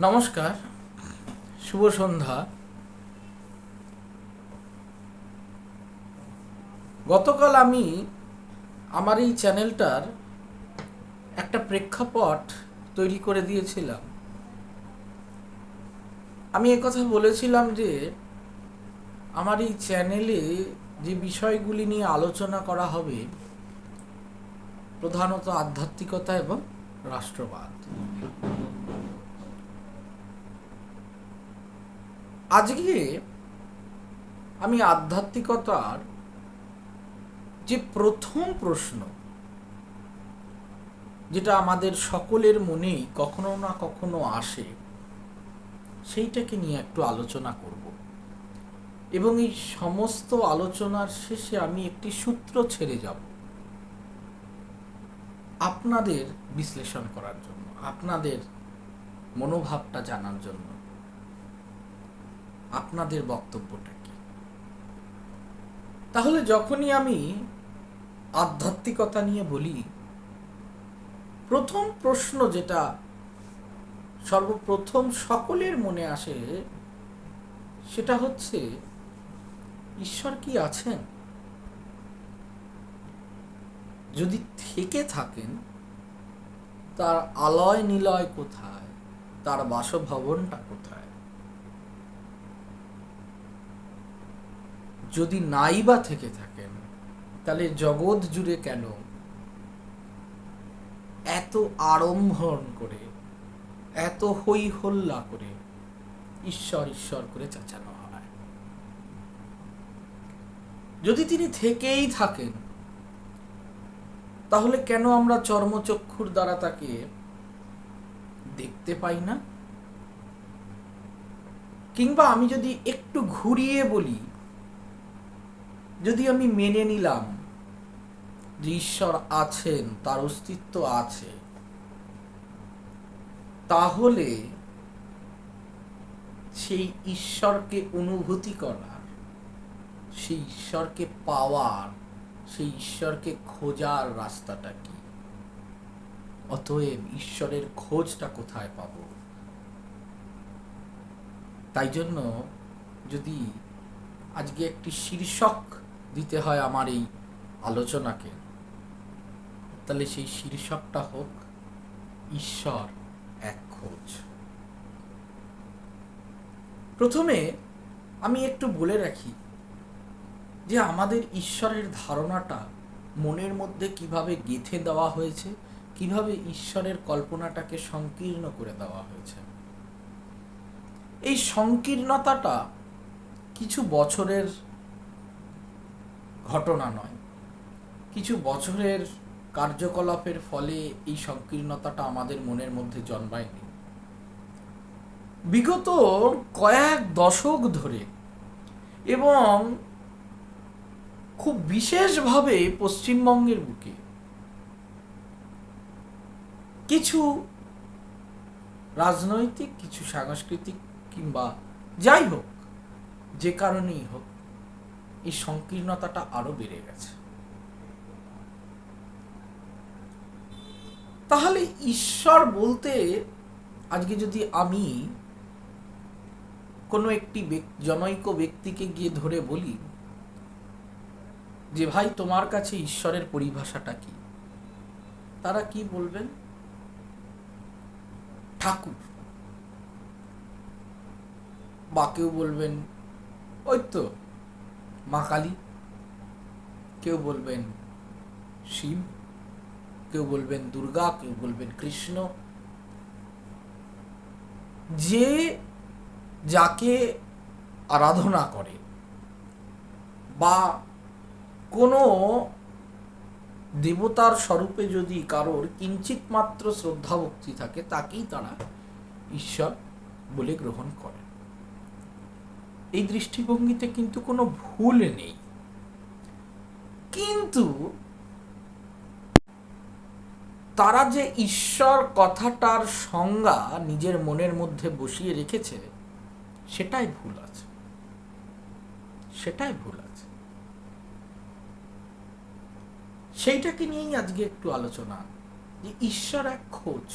নমস্কার, শুভ সন্ধ্যা। গতকাল আমি আমার এই চ্যানেলটার একটা প্রেক্ষাপট তৈরি করে দিয়েছিলাম। আমি একথা বলেছিলাম যে আমার এই চ্যানেলে যে বিষয়গুলি নিয়ে আলোচনা করা হবে প্রধানত আধ্যাত্মিকতা এবং রাষ্ট্রবাদ। আজকে আমি আধ্যাত্মিকতার যে প্রথম প্রশ্ন, যেটা আমাদের সকলের মনেই কখনো না কখনো আসে, সেইটাকে নিয়ে একটু আলোচনা করব। এবং এই সমস্ত আলোচনার শেষে আমি একটি সূত্র ছেড়ে যাব আপনাদের বিশ্লেষণ করার জন্য, আপনাদের মনোভাবটা জানার জন্য, আপনাদের বক্তব্যটা কি। তাহলে যখনই আমি আধ্যাত্মিকতা নিয়ে বলি, প্রথম প্রশ্ন যেটা সর্বপ্রথম সকলের মনে আসে সেটা হচ্ছে, ঈশ্বর কি আছেন? যদি থেকে থাকেন, তার আলয় নিলয় কোথায়? তার বাসভবনটা কোথায়? যদি নাই বা থেকে থাকেন, তাহলে জগৎ জুড়ে কেন এত আড়ম্বর করে, এত হই হল্লা করে ঈশ্বর ঈশ্বর করে চেঁচানো হয়? যদি তিনি থেকেই থাকেন, তাহলে কেন আমরা চর্মচক্ষুর দ্বারা তাকে দেখতে পাই না? কিংবা আমি যদি একটু ঘুরিয়ে বলি, যদি আমি মেনে নিলাম যে ঈশ্বর আছেন, তার অস্তিত্ব আছে, তাহলে সেই ঈশ্বরকে অনুভূতি করার, সেই ঈশ্বরকে পাওয়ার, সেই ঈশ্বরকে খোঁজার রাস্তাটা কি? অতএব ঈশ্বরের খোঁজটা কোথায় পাব? তাই জন্য যদি আজকে একটি শীর্ষক দিতে হয় আমার এই আলোচনাকে, তাহলে সেই শীর্ষকটা হোক ঈশ্বর এক খোঁজ। প্রথমে আমি একটু বলে রাখি যে আমাদের ঈশ্বরের ধারণাটা মনের মধ্যে কিভাবে গেঁথে দেওয়া হয়েছে, কিভাবে ঈশ্বরের কল্পনাটাকে সংকীর্ণ করে দেওয়া হয়েছে। এই সংকীর্ণতাটা কিছু বছরের ঘটনা নয়, কিছু বছরের কার্যকলাপের ফলে এই সংকীর্ণতাটা আমাদের মনের মধ্যে জন্মায়নি। বিগত কয়েক দশক ধরে এবং খুব বিশেষভাবে পশ্চিমবঙ্গের বুকে কিছু রাজনৈতিক, কিছু সাংস্কৃতিক, কিংবা যাই হোক, যে কারণেই হোক, এই সংকীর্ণতাটা আরো বেড়ে গেছে। তাহলে ঈশ্বর বলতে আজকে যদি আমি কোনো একটি জনৈক ব্যক্তিকে গিয়ে ধরে বলি যে ভাই, তোমার কাছে ঈশ্বরের পরিভাষাটা কি, তারা কি বলবেন? ঠাকুর। বা কেউ বলবেন ওই তো মা কালী, কেউ বলবেন শিব, কেউ বলবেন দুর্গা, কেউ বলবেন কৃষ্ণ। যে যাকে আরাধনা করে বা কোনো দেবতার স্বরূপে যদি কারোর কিঞ্চিত মাত্র শ্রদ্ধা ভক্তি থাকে, তাকেই তারা ঈশ্বর বলে গ্রহণ করে। এই দৃষ্টিভঙ্গিতে কিন্তু কোনো ভুল নেই, কিন্তু তারা যে ঈশ্বর কথাটার সংজ্ঞা নিজের মনের মধ্যে বসিয়ে রেখেছে, সেটাই ভুল আছে, সেটাই ভুল আছে। সেইটাকে নিয়েই আজকে একটু আলোচনা, যে ঈশ্বর এক খোঁজ।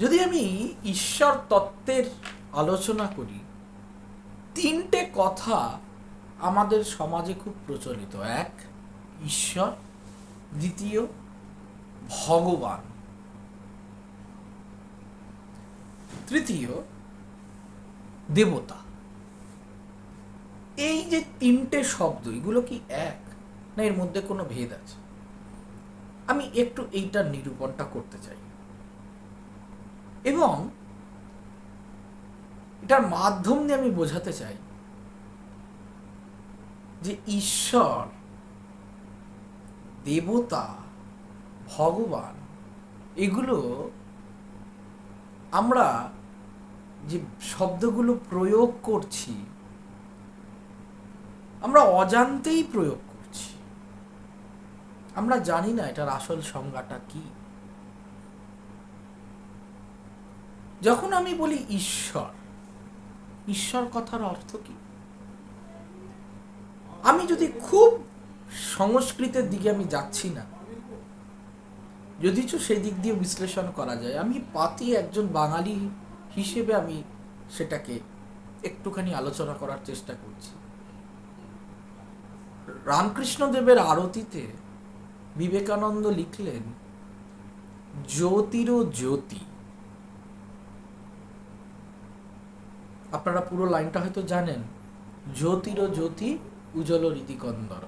যদি আমি ঈশ্বর তত্ত্বের আলোচনা করি, তিনটে কথা আমাদের সমাজে খুব প্রচলিত। এক, ঈশ্বর; দ্বিতীয়, ভগবান; তৃতীয়, দেবতা। এই যে তিনটে শব্দ, এগুলো কি এক, না এর মধ্যে কোনো ভেদ আছে? আমি একটু এইটার নিরূপণটা করতে চাই, এবং এটার মাধ্যম দিয়ে আমি বোঝাতে চাই যে ঈশ্বর, দেবতা, ভগবান, এগুলো আমরা যে শব্দগুলো প্রয়োগ করছি, আমরা অজান্তেই প্রয়োগ করছি। আমরা জানি না এটার আসল সংজ্ঞাটা কি। যখন আমি বলি ঈশ্বর, ঈশ্বর কথার অর্থ কি? আমি যদি খুব সংস্কৃতের দিকে আমি যাচ্ছি না, যদিচ সেই দিক দিয়ে বিশ্লেষণ করা যায়, আমি পাতি একজন বাঙালি হিসেবে আমি সেটাকে একটুখানি আলোচনা করার চেষ্টা করছি। রামকৃষ্ণদেবের আরতিতে বিবেকানন্দ লিখলেন, জ্যোতিরও জ্যোতি। আপনারা পুরো লাইনটা হয়তো জানেন, জ্যোতিরও জ্যোতি উজ্জ্বল রীতিকন্দর।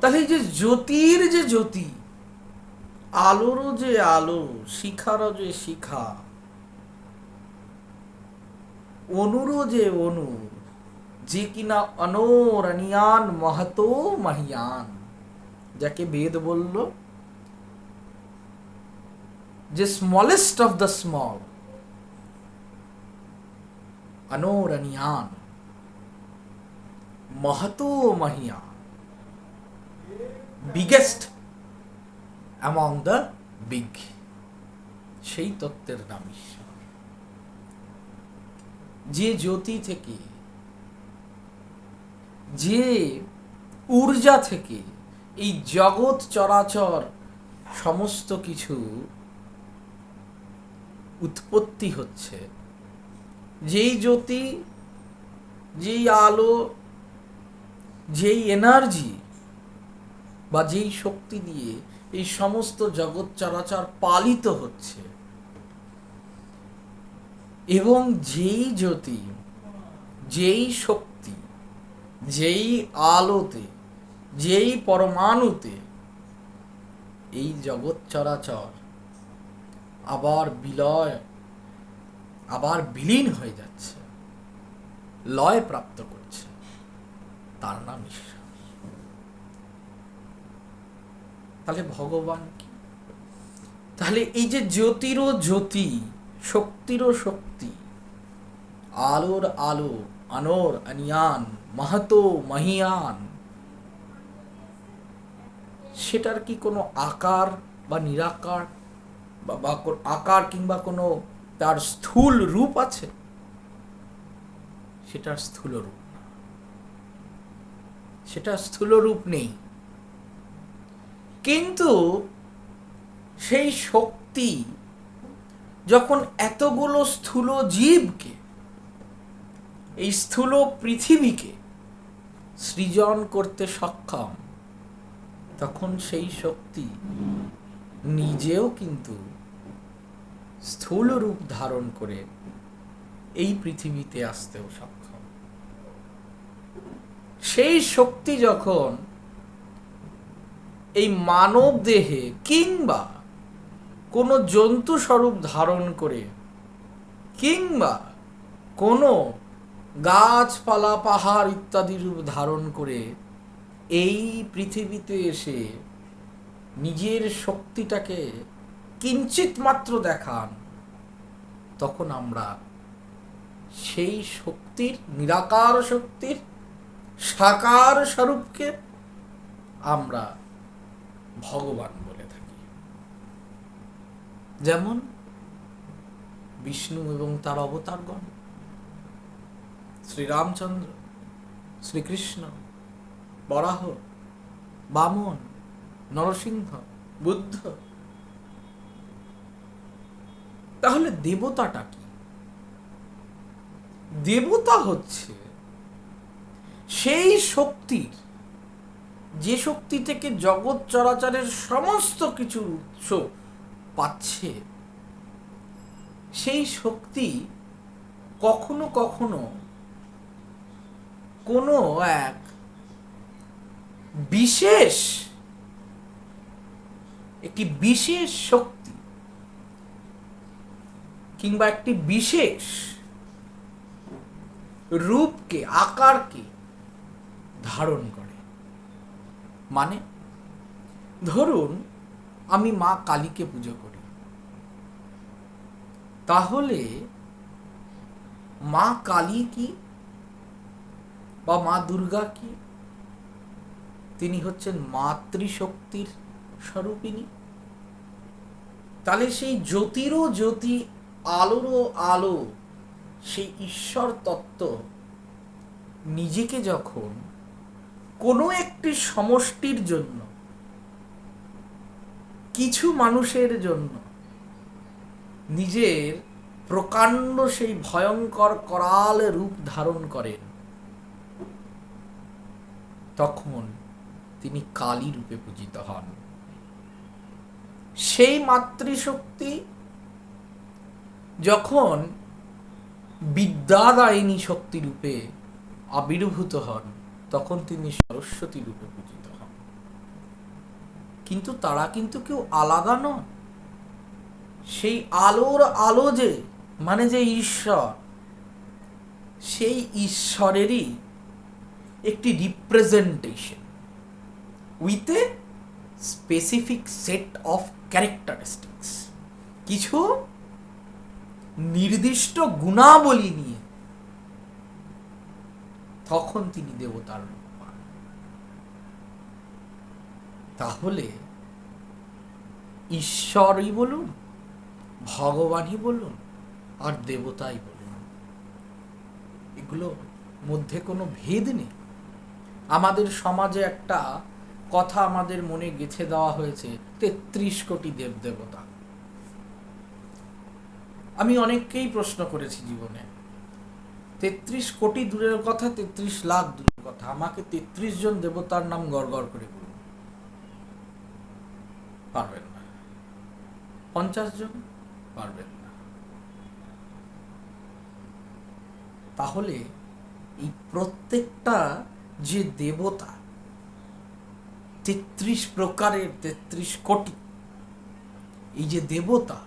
তাহলে এই যে জ্যোতির যে জ্যোতি, আলোরও যে আলো, শিখারও যে শিখা, অনুরও যে অনু, যে কিনা অনোরণিয়ান মহতো মহিয়ান, যাকে বেদ বলল যে স্মলেস্ট অফ দ্য স্মল, অনোরণিয়ান মহতো মহিয়ান, বিগেস্ট অ্যামং দ্য বিগ, সেই তত্ত্বের নাম ঈশ্বর। যে জ্যোতি থেকে, যে ঊর্জা থেকে এই জগৎ চরাচর সমস্ত কিছু উৎপত্তি হচ্ছে, যেই জ্যোতি, যেই আলো, যেই এনার্জি বা যেই শক্তি দিয়ে এই সমস্ত জগৎ চরাচর পালিত হচ্ছে, এবং যেই জ্যোতি, যেই শক্তি, যেই আলোতে, যেই পরমাণুতে এই জগৎ চরাচর আবার বিলয়, আবার বিলীন হয়ে যাচ্ছে, লয় প্রাপ্ত করছে, তার নাম ঈশ্বর। তাহলে ভগবান কি? তাহলে এই যে জ্যোতিরও জ্যোতি, শক্তিরও শক্তি, আলোর আলো, অনোর অনিয়ান, মাহাতো মহিয়ান, সেটার কি কোনো আকার বা নিরাকার বা আকার কিংবা কোনো তার স্থূল রূপ আছে? সেটার স্থূল রূপ না, সেটার স্থূল রূপ নেই। কিন্তু সেই শক্তি যখন এতগুলো স্থূল জীবকে, এই স্থূল পৃথিবীকে সৃজন করতে সক্ষম, তখন সেই শক্তি নিজেও কিন্তু স্থূল রূপ ধারণ করে এই পৃথিবীতে আসতেও সক্ষম। সেই শক্তি যখন এই মানব দেহে কিংবা কোনো জন্তু স্বরূপ ধারণ করে, কিংবা কোনো গাছপালা পাহাড় ইত্যাদি রূপ ধারণ করে এই পৃথিবীতে এসে নিজের শক্তিটাকে কিঞ্চিত মাত্র দেখান, তখন আমরা সেই শক্তির, নিরাকার শক্তির সাকার স্বরূপকে আমরা ভগবান বলে থাকি। যেমন বিষ্ণু এবং তার অবতারগণ, শ্রীরামচন্দ্র, শ্রীকৃষ্ণ, বরাহ, বামন, নরসিংহ, বুদ্ধ, তাহলে দেবতাটা কি? দেবতা হচ্ছে সেই শক্তির, যে শক্তি থেকে জগৎ চরাচরের সমস্ত কিছুর উৎস পাচ্ছে, সেই শক্তি কখনো কখনো কোনো এক একটি বিশেষ শক্তি কিংবা একটি বিশেষ রূপকে, আকারকে ধারণ করে। মানে ধরুন আমি মা কালীকে পুজো করি, তাহলে মা কালী কি বা মা দুর্গা কি? তিনি হচ্ছেন মাতৃশক্তির স্বরূপিণী। তাহলে সেই জ্যোতিরও জ্যোতি, আলোরও আলো, সেই ঈশ্বর তত্ত্ব নিজেকে যখন কোনো একটি সমষ্টির জন্য, কিছু মানুষের জন্য নিজের প্রকাণ্ড সেই ভয়ঙ্কর করাল রূপ ধারণ করেন, তখন তিনি কালী রূপে পূজিত হন। সেই মাতৃশক্তি যখন বিদ্যাদায়িনী শক্তি রূপে আবির্ভূত হন, তখন তিনি সরস্বতী রূপে পূজিত হন। কিন্তু তারা কিন্তু কেউ আলাদা নন। সেই আলোর আলো যে, মানে যে ঈশ্বর, সেই ঈশ্বরেরই একটি representation with a specific set of characteristics, কিছু নির্দিষ্ট গুণাবলী নিয়ে তখন তিনি দেবতার রূপ পান। তাহলে ঈশ্বরই বলুন, ভগবানই বলুন, আর দেবতাই বলুন, এগুলো মধ্যে কোনো ভেদ নেই। আমাদের সমাজে একটা কথা আমাদের মনে গেঁথে দেওয়া হয়েছে, ৩৩ কোটি দেবদেবতা। আমি অনেককেই প্রশ্ন করেছি জীবনে, ৩৩ কোটি দূরের কথা, ৩৩ লাখ দূরের কথা, আমাকে ৩৩ জন দেবতার নাম গড়গড় করে বলুন। পারবেন না। ৫০ জন? পারবেন না। তাহলে এই প্রত্যেকটা যে দেবতা, ৩৩ প্রকারের, ৩৩ কোটি, এই যে দেবতা,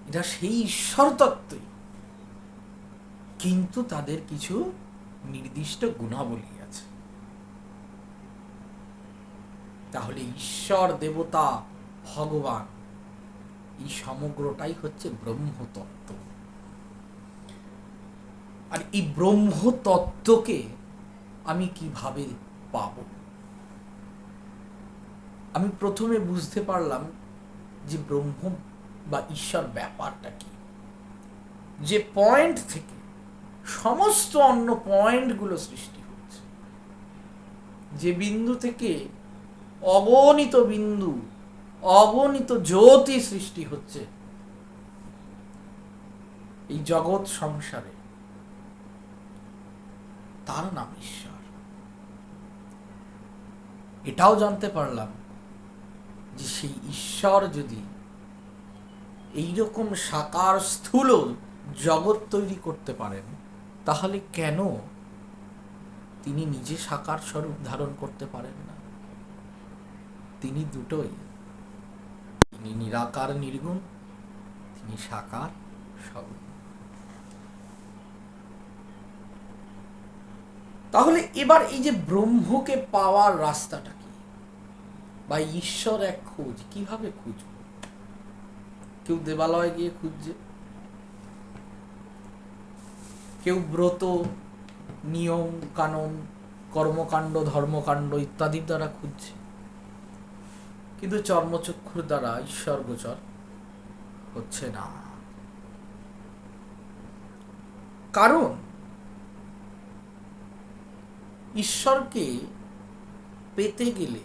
এটা সেই ঈশ্বর তত্ত্বই, কিন্তু তাদের কিছু নির্দিষ্ট গুণাবলী আছে। তাহলে ঈশ্বর, দেবতা, ভগবান, এই সমগ্রটাই হচ্ছে ব্রহ্মতত্ত্ব। আর এই ব্রহ্মতত্ত্বকে আমি কিভাবে পাব? আমি প্রথমে বুঝতে পারলাম যে ব্রহ্ম বা ঈশ্বর ব্যাপারটা কি। যে পয়েন্ট থেকে সমস্ত অন্য পয়েন্টগুলো সৃষ্টি হচ্ছে, যে বিন্দু থেকে অগণিত বিন্দু, অগণিত জ্যোতি সৃষ্টি হচ্ছে এই জগৎ সংসারে, তার নাম ঈশ্বর। এটাও জানতে পারলাম যে সেই ঈশ্বর যদি এইরকম সাকার স্থূল জগৎ তৈরি করতে পারেন, তাহলে কেন তিনি নিজে সাকার স্বরূপ ধারণ করতে পারেন না? তিনি দুটোই, তিনি নিরাকার নির্গুণ, তিনি সাকার স্বরূপ। তাহলে এবার এই যে ব্রহ্মকে পাওয়ার রাস্তাটা কি, বা ঈশ্বর এক খোঁজ কিভাবে খুঁজব? কেউ দেবালয়ে গিয়ে খুঁজছে, কেউ ব্রত, নিয়ম কানুন, কর্মকাণ্ড, ধর্মকাণ্ড ইত্যাদির দ্বারা খুঁজছে, কিন্তু চর্মচক্ষুর দ্বারা ঈশ্বর গোচর হচ্ছে না। কারণ ঈশ্বরকে পেতে গেলে,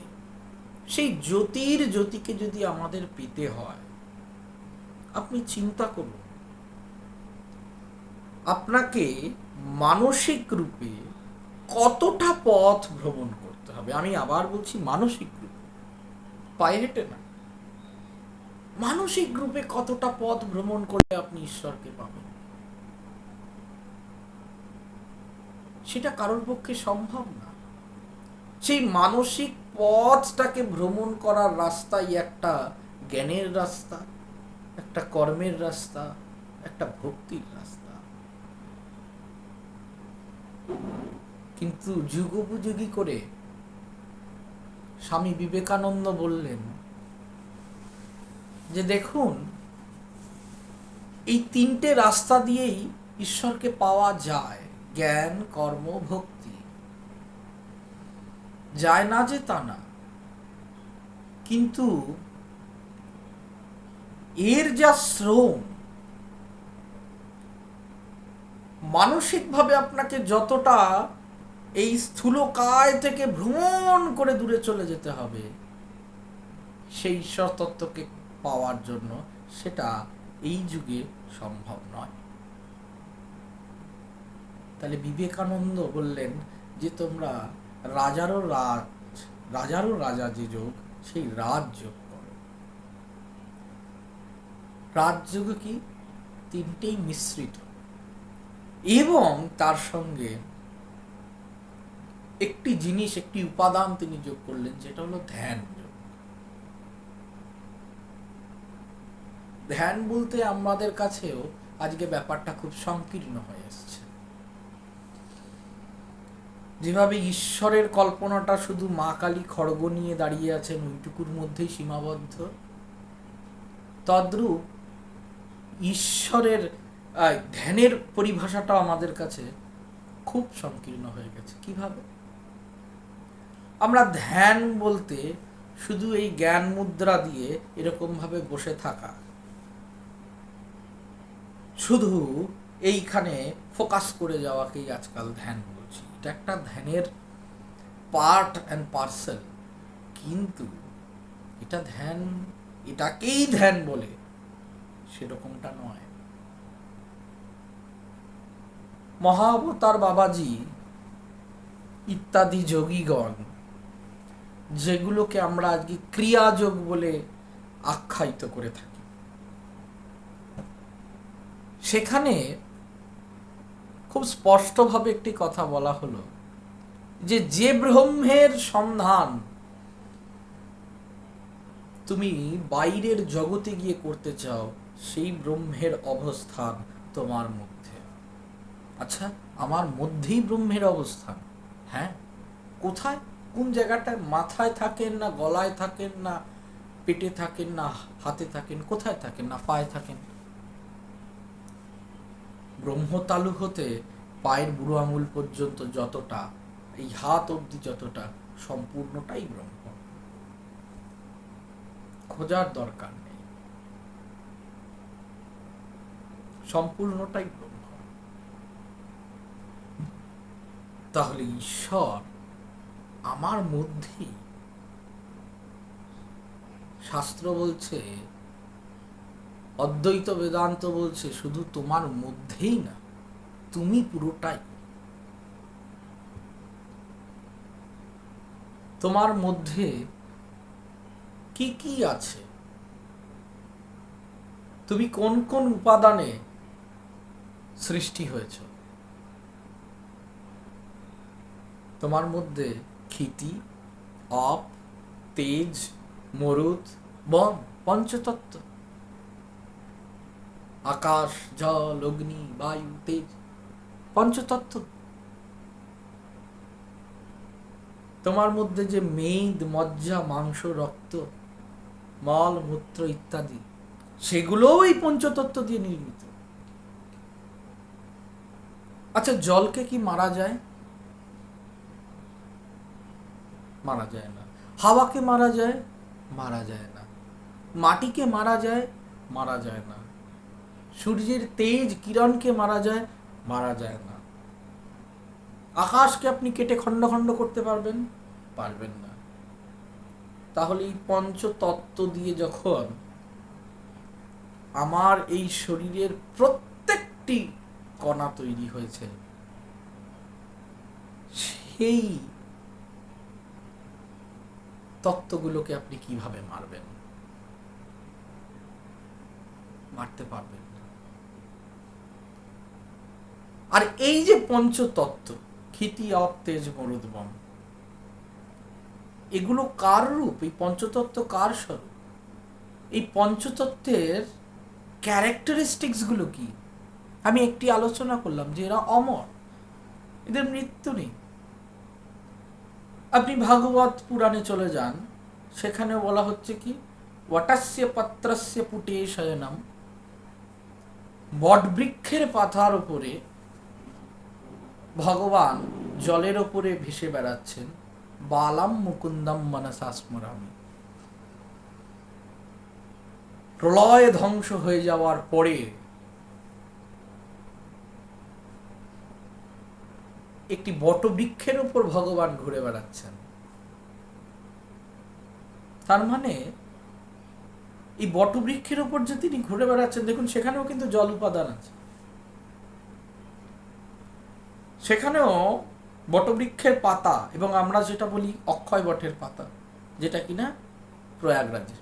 সেই জ্যোতির জ্যোতিকে যদি আমাদের পেতে হয়, আপনি চিন্তা করুন, আপনাকে মানসিক রূপে কতটা পথ ভ্রমণ করতে হবে। আমি আবার বলছি, মানসিক রূপে, পায়ে হেঁটে না, মানসিক রূপে কতটা পথ ভ্রমণ করলে আপনি ঈশ্বরকে পাবেন, সেটা কারোর পক্ষে সম্ভব না। সেই মানসিক পথটাকে ভ্রমণ করার রাস্তাই একটা জ্ঞানের রাস্তা, একটা কর্মের রাস্তা, একটা ভক্তির রাস্তা। কিন্তু যুগোপযোগী করে স্বামী বিবেকানন্দ বললেন যে দেখুন, এই তিনটে রাস্তা দিয়েই ঈশ্বরকে পাওয়া যায়, জ্ঞান, কর্ম, ভক্তি। যায় না যে তা না, কিন্তু এর যা শ্রম, মানসিকভাবে আপনাকে যতটা এই স্থূলকায় থেকে ভ্রমণ করে দূরে চলে যেতে হবে সেই ঈশ্বর তত্ত্বকে পাওয়ার জন্য, সেটা এই যুগে সম্ভব নয়। তাহলে বিবেকানন্দ বললেন যে তোমরা রাজারও রাজা যে যোগ, সেই রাজযোগ করো। রাজযোগ কি? তিনটেই মিশ্রিত, এবং তার সঙ্গে একটি জিনিস, একটি উপাদান তিনি যোগ করলেন, যেটা হলো ধ্যান যোগ। ধ্যান বলতে আমাদের কাছেও আজকে ব্যাপারটা খুব সংকীর্ণ হয়ে এসছে। যেভাবে ঈশ্বরের কল্পনাটা শুধু মা কালী খড়গ নিয়ে দাঁড়িয়ে আছেন ওইটুকুর মধ্যেই সীমাবদ্ধ, তদ্রূপ ঈশ্বরের ধ্যানের পরিভাষাটা আমাদের কাছে খুব সংকীর্ণ হয়ে গেছে। কিভাবে? আমরা ধ্যান বলতে শুধু এই জ্ঞান মুদ্রা দিয়ে এরকম ভাবে বসে থাকা, শুধু এইখানে ফোকাস করে যাওয়াকেই আজকাল ধ্যান বলছি। এটা একটা ধ্যানের পার্ট অ্যান্ড পার্সেল, কিন্তু এটা ধ্যান, এটাকেই ধ্যান বলে সেরকমটা নয়। মহাবতার বাবাজি ইত্যাদি যোগীগণ, যেগুলোকে আমরা আজকে ক্রিয়াযোগ বলে আখ্যায়িত করে থাকি, সেখানে খুব স্পষ্টভাবে একটি কথা বলা হলো যে ব্রহ্মের সন্ধান তুমি বাইরের জগতে গিয়ে করতে চাও, সেই ব্রহ্মের অবস্থান তোমার মধ্যে। আচ্ছা, আমার মধ্যেই ব্রহ্মের অবস্থান? হ্যাঁ। কোথায়? কোন জায়গাটায়? মাথায় থাকেন না গলায় থাকেন না পেটে থাকেন না হাতে থাকেন? কোথায় থাকেন? না পায়ে থাকেন? ব্রহ্মতালু হতে পায়ের বুড়ো আঙুল পর্যন্ত যতটা, এই হাত অবধি যতটা, সম্পূর্ণটাই ব্রহ্ম। খোঁজার দরকার নেই, সম্পূর্ণটাই ব্রহ্ম। তাহলে ঈশ্বর আমার মধ্যেই। শাস্ত্র বলছে, অদ্বৈত বেদান্ত বলছে, শুধু তোমার মধ্যেই না, তুমি পুরোটাই। তোমার মধ্যে কি কি আছে? তুমি কোন কোন উপাদানে সৃষ্টি হয়েছ? তোমার মধ্যে ক্ষিতি, অপ, তেজ, মরুত, বন, পঞ্চতত্ত্ব, আকাশ, জল, অগ্নি, বায়ু, তেজ, পঞ্চতত্ত্ব। তোমার মধ্যে যে মেদ, মজ্জা, মাংস, রক্ত, মল, মূত্র ইত্যাদি, সেগুলোও এই পঞ্চতত্ত্ব দিয়ে নির্মিত। আচ্ছা, জলকে কি মারা যায়? মারা যায় না। হাওয়াকে মারা যায়? মারা যায় না। মাটিকে মারা যায়? মারা যায় না। সূর্যের তেজ কিরণকে মারা যায়? মারা যায় না। আকাশকে আপনি কেটে খণ্ড খণ্ড করতে পারবেন? পারবেন না। তাহলে এই পঞ্চতত্ত্ব দিয়ে যখন আমার এই শরীরের প্রত্যেকটি কণা তৈরি হয়েছে, সেই তত্ত্বগুলোকে আপনি কিভাবে মারবেন? মারতে পারবেন না। আর এই যে পঞ্চতত্ত্ব, ক্ষিতি অপ তেজ মরুদ্বম, এগুলো কার রূপ? এই পঞ্চতত্ত্ব কার স্বরূপ? এই পঞ্চতত্ত্বের ক্যারেক্টারিস্টিক্স গুলো কি? আমি একটি আলোচনা করলাম যে এরা অমর, এদের মৃত্যু নেই। আপনি ভাগবত পুরাণে চলে যান, সেখানে বলা হচ্ছে কি, ওয়াটাস্য পত্রস্য পুটে শয়নম, বটবৃক্ষের পাতার উপরে ভগবান জলের ওপরে ভেসে বেড়াচ্ছেন, বালাম মুকুন্দম মনসা স্মরামি। প্রলয় ধ্বংস হয়ে যাওয়ার পরে একটি বটবৃক্ষের উপর ভগবান ঘুরে বেড়াচ্ছেন। তার মানে এই বটবৃক্ষের উপর যে তিনি ঘুরে বেড়াচ্ছেন, দেখুন সেখানেও কিন্তু জল উপাদান আছে। সেখানেও বটবৃক্ষের পাতা, এবং আমরা যেটা বলি অক্ষয় বটের পাতা, যেটা কিনা প্রয়াগরাজে,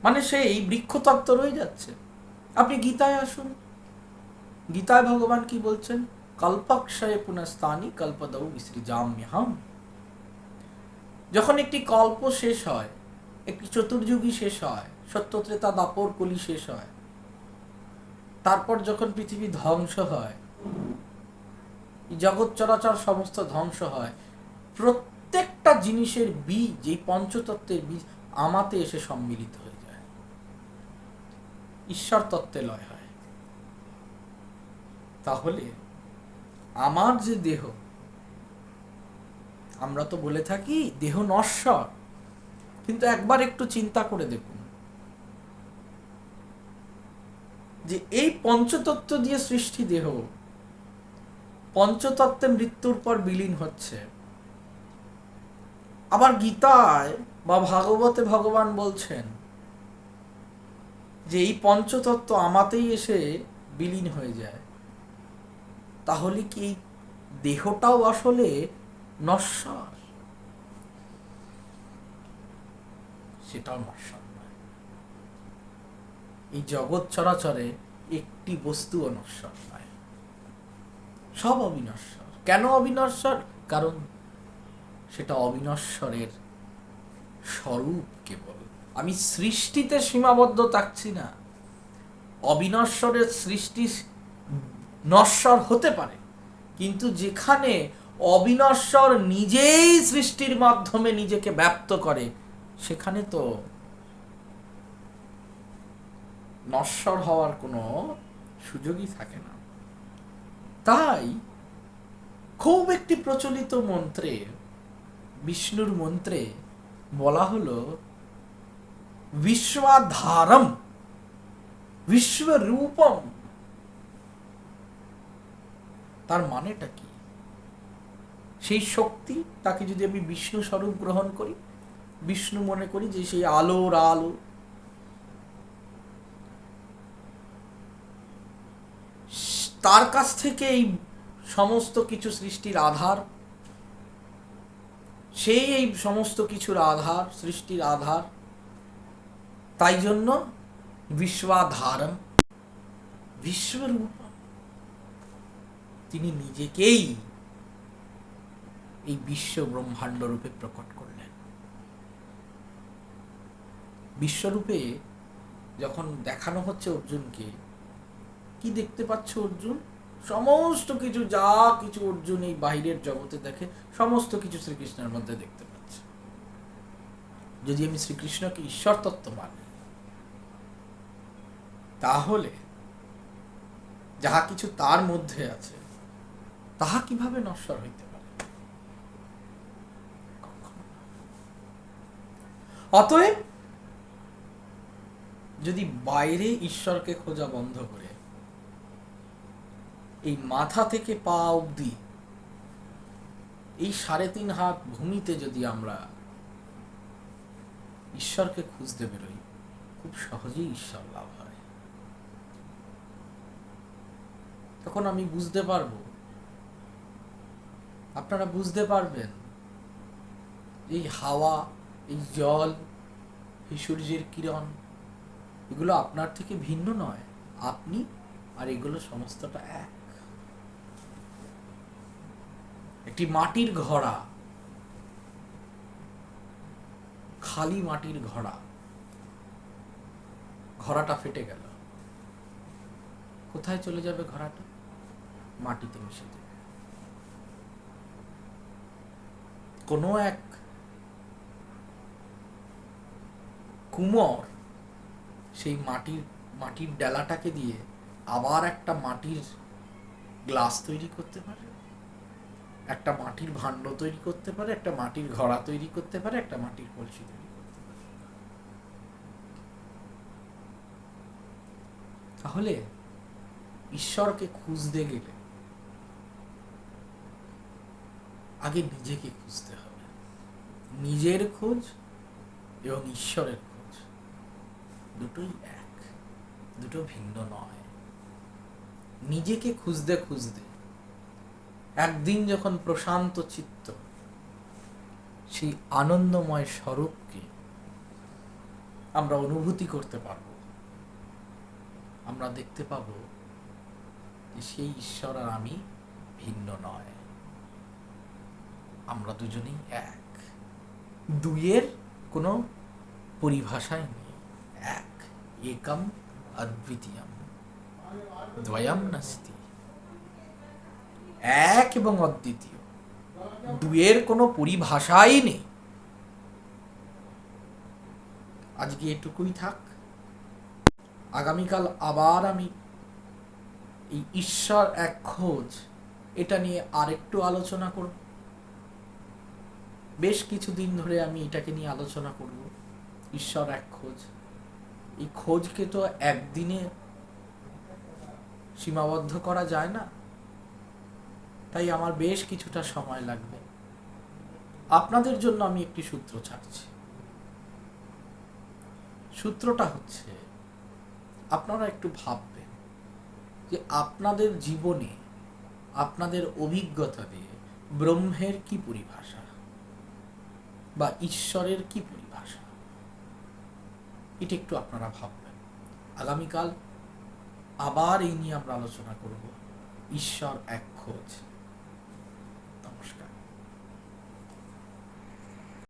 মানে সেই বৃক্ষতত্ত্ব রয়ে যাচ্ছে। আপনি গীতায় আসুন, গীতায় ভগবান কি বলছেন? কল্পক্ষয়ে পুনস্তানি কল্পদৌ বিসৃজাম্যহম। যখন একটি কল্প শেষ হয়, একটি চতুর্যুগী শেষ হয়, সত্য ত্রেতা দাপর কলি শেষ হয়, তারপর যখন পৃথিবী ধ্বংস হয়, জগৎ চরাচর সমস্ত ধ্বংস হয়, প্রত্যেকটা জিনিসের বীজ, এই পঞ্চতত্ত্বের বীজ আমাতে এসে সম্মিলিত হয়ে যায়, ঈশ্বর তত্ত্বে লয় হয়। তাহলে আমার যে দেহ, আমরা তো বলে থাকি দেহ নশ্বর, কিন্তু একবার একটু চিন্তা করে দেখুন যে এই পঞ্চতত্ত্ব দিয়ে সৃষ্টি দেহ, পঞ্চতত্ত্বে মৃত্যুর পর বিলীন হচ্ছে। আবার গীতায় বা ভাগবতে ভগবান বলছেন যে এই পঞ্চতত্ত্ব আমাতেই এসে বিলীন হয়ে যায়। তাহলে কি এই দেহটাও আসলে নশ্বর? সেটাও নশ্বর নয়। এই জগৎ চরাচরে একটি বস্তুও নশ্বর নয়, সব অবিনশ্বর। কেন অবিনশ্বর? কারণ সেটা অবিনশ্বরের স্বরূপ কেবল। আমি সৃষ্টিতে সীমাবদ্ধ থাকছি না। অবিনশ্বরের সৃষ্টি নশ্বর হতে পারে, কিন্তু যেখানে অবিনশ্বর নিজেই সৃষ্টির মাধ্যমে নিজেকে ব্যক্ত করে, সেখানে তো নশ্বর হওয়ার কোনো সুযোগই থাকে না। তাই খুব একটি প্রচলিত মন্ত্রে, বিষ্ণুর মন্ত্রে বলা হলো বিশ্বধারম বিশ্বরূপম। তার মানেটা কি? সেই শক্তি, তাকে যদি আমি বিষ্ণু স্বরূপ গ্রহণ করি, বিষ্ণু মনে করি যে সেই আলোর আলো, তার কাছ থেকে এই সমস্ত কিছু সৃষ্টির আধার, সেই এই সমস্ত কিছুর আধার, সৃষ্টির আধার। তাই জন্য বিশ্বধারম বিশ্বরূপ, তিনি নিজেকেই এই বিশ্ব ব্রহ্মাণ্ড রূপে প্রকট করলেন। বিশ্বরূপে যখন দেখানো হচ্ছে অর্জুনকে, কি দেখতে পাচ্ছ অর্জুন? সমস্ত কিছু, যা কিছু অর্জুন এই বাহিরের জগতে দেখে, সমস্ত কিছু শ্রীকৃষ্ণের মধ্যে দেখতে পাচ্ছে। যদি আমি শ্রীকৃষ্ণকে ঈশ্বর তত্ত্ব মানি, তাহলে যাহা কিছু তার মধ্যে আছে, তাহা কিভাবে নশ্বর হইতে পারে? অতএব যদি বাইরে ঈশ্বরকে খোঁজা বন্ধ করে এই মাথা থেকে পা অবধি এই 3.5 হাত ভূমিতে যদি আমরা ঈশ্বরকে খুঁজতে বেরোই, খুব সহজেই ঈশ্বর লাভ হয়। তখন আমি বুঝতে পারবো, আপনারা বুঝতে পারবেন, এই হাওয়া, এই জল, এই সূর্যের কিরণ, এগুলো আপনার থেকে ভিন্ন নয়। আপনি আর এগুলো সমস্তটা এক। একটি মাটির ঘড়া, খালি মাটির ঘড়া, ঘড়াটা ফেটে গেল, কোথায় চলে যাবে ঘড়াটা? মাটিতে মিশে যাবে। কোনো এক কুমোর সেই মাটির ডেলাটাকে দিয়ে আবার একটা মাটির গ্লাস তৈরি করতে পারে, একটা মাটির ভাণ্ড তৈরি করতে পারে, একটা মাটির ঘড়া তৈরি করতে পারে, একটা মাটির কলসি তৈরি করতে পারে। তাহলে ঈশ্বরকে খুঁজতে গেলে আগে নিজেকে খুঁজতে হবে। নিজের খোঁজ এবং ঈশ্বরের খোঁজ দুটোই এক, দুটো ভিন্ন নয়। নিজেকে খুঁজতে খুঁজতে একদিন যখন প্রশান্ত চিত্ত সেই আনন্দময় স্বরূপকে আমরা অনুভূতি করতে পারব, আমরা দেখতে পাব যে সেই ঈশ্বর আর আমি ভিন্ন নয়, আমরা দুজনেই এক। দুইয়ের কোনো পরিভাষাই নেই। এক, একম অদ্বিতীয়ম, দ্বয়ম নাস্তি। এক এবং অদ্বিতীয়, দুইয়ের কোনো পরিভাষাই নেই। আজকে এটুকুই থাক। আগামীকাল আবার আমি এই ঈশ্বর এক খোঁজ এটা নিয়ে আরেকটু আলোচনা করব। বেশ কিছুদিন ধরে আমি এটাকে নিয়ে আলোচনা করব, ঈশ্বর এক খোঁজ। এই খোঁজকে তো একদিনে সীমাবদ্ধ করা যায় না, তাই আমার বেশ কিছুটা সময় লাগবে। আপনাদের জন্য আমি একটি সূত্র ছাড়ছি। সূত্রটা হচ্ছে, আপনারা একটু ভাববেন যে আপনাদের জীবনে, আপনাদের অভিজ্ঞতা দিয়ে ব্রহ্মের কি পরিভাষা বা ঈশ্বরের কি পরিভাষা, এটা একটু আপনারা ভাববেন। আগামীকাল আবার এই নিয়ে আমরা আলোচনা করব, ঈশ্বর এক খোঁজ।